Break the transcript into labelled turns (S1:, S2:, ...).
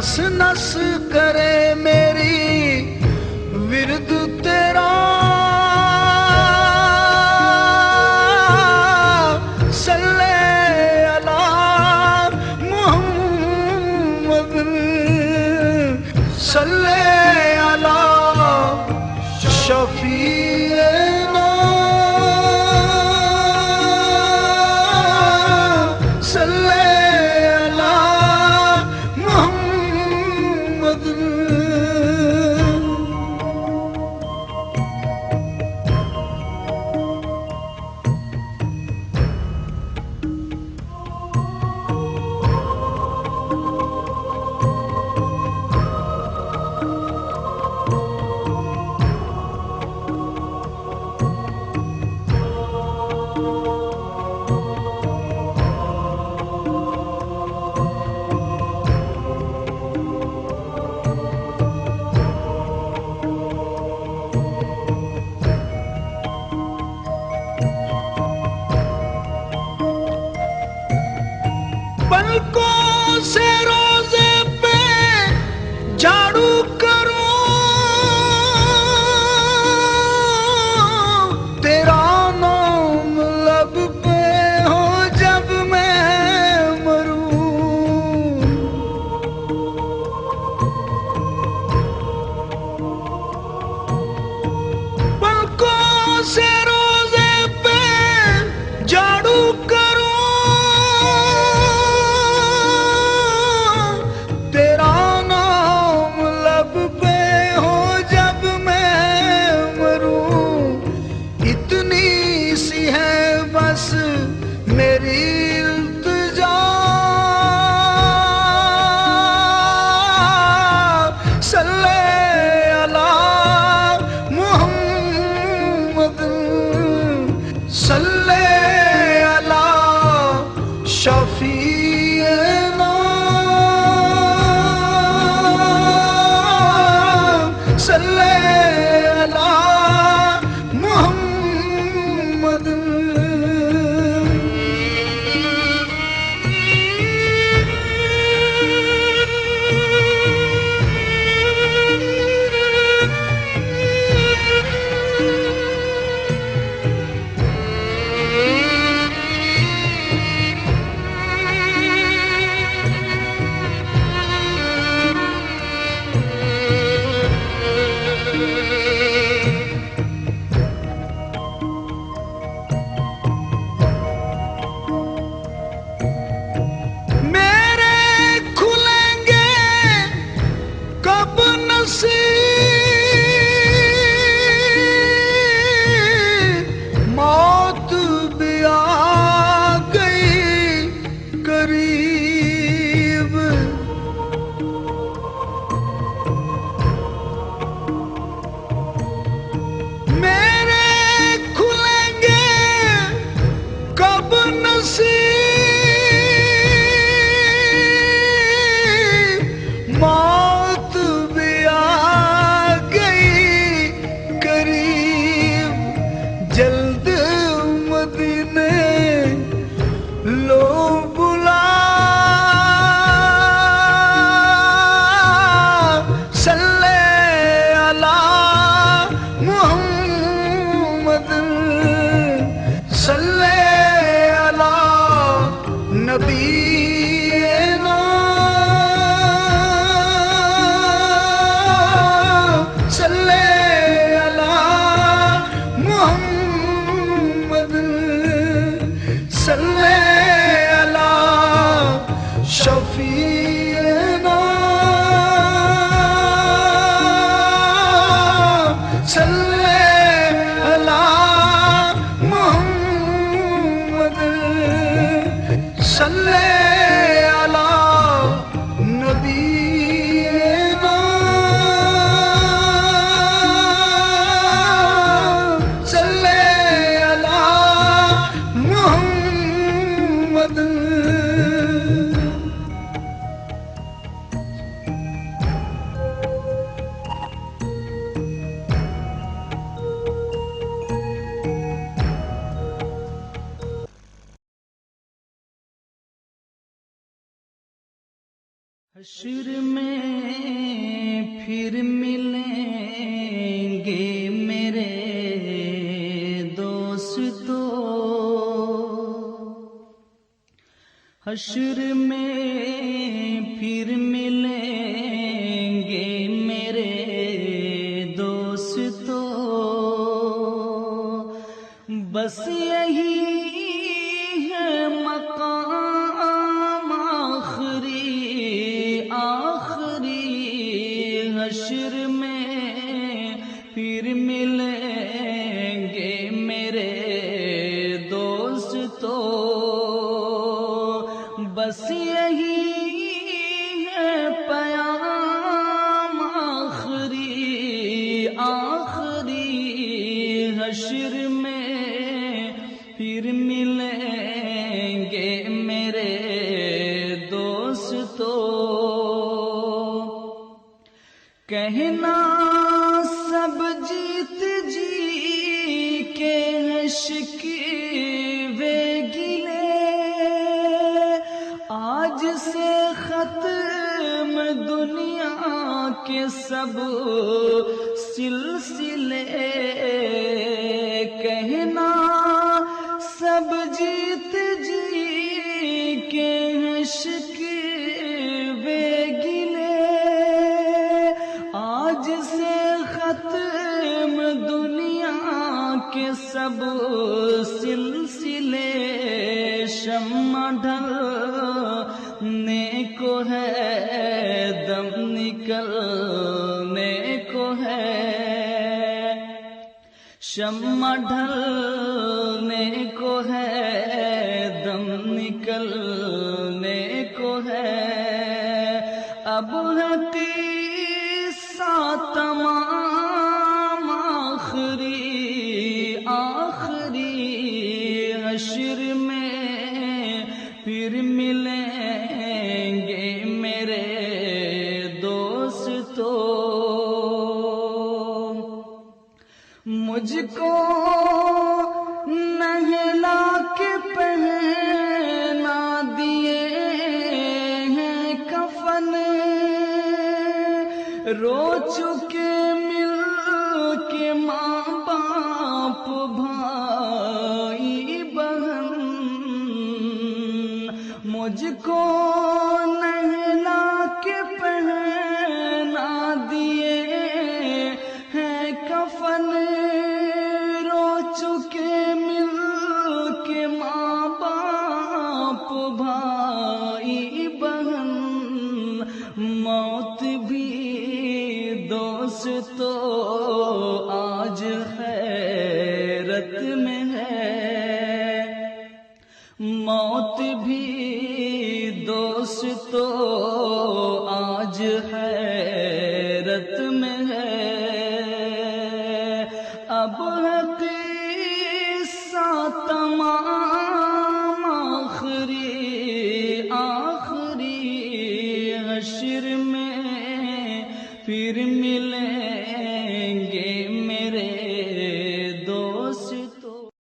S1: نس نس کرے میری ورد تیرا صلی علی محمد صلی علی شفیعنا صلی علی محمد پلکوں سے روزے پہ جھاڑو کروں تیرا نام لب پہ ہو جب میں مروں پلکوں سے روزے پہ جھاڑو کروں میری التجا صلی علی محمد صلی علی شفیعنا صلی علی محمد
S2: حشر میں پھر ملیں گے میرے دوستو، حشر میں پھر ملیں گے میرے دوستو، بس یہی ہے مقام آخری آخری، حشر میں پھر ملیں گے میرے دوستو، بس یہی ہے پیام آخری آخری، حشر میں پھر ملیں گے میرے دوستو، کہنا سب جیت جی کے شکوے گلے، آج سے ختم دنیا کے سب سلسلے، کہنا سب جیت جی کے شکوے گلے، آج سے ختم دنیا کے سب سلسلے، شمع ڈھلنے کو ہے دم نکلنے کو ہے، شمع ڈھلنے کو ہے دم نکلنے کو ہے، اب ہے قصہ تمام آخری آخری، حشر میں پھر ملیں گے میرے دوستو، مجھ کو نہلا کے پہنا دیے ہیں کفن، رو چکے مل کے ماں باپ بھائی بہن، مجھ کو نہلا کے پہنا دیے ہیں کفن، رو چکے مل کے ماں باپ بھائی بہن، موت بھی دوستو آج حیرت میں ہے، موت بھی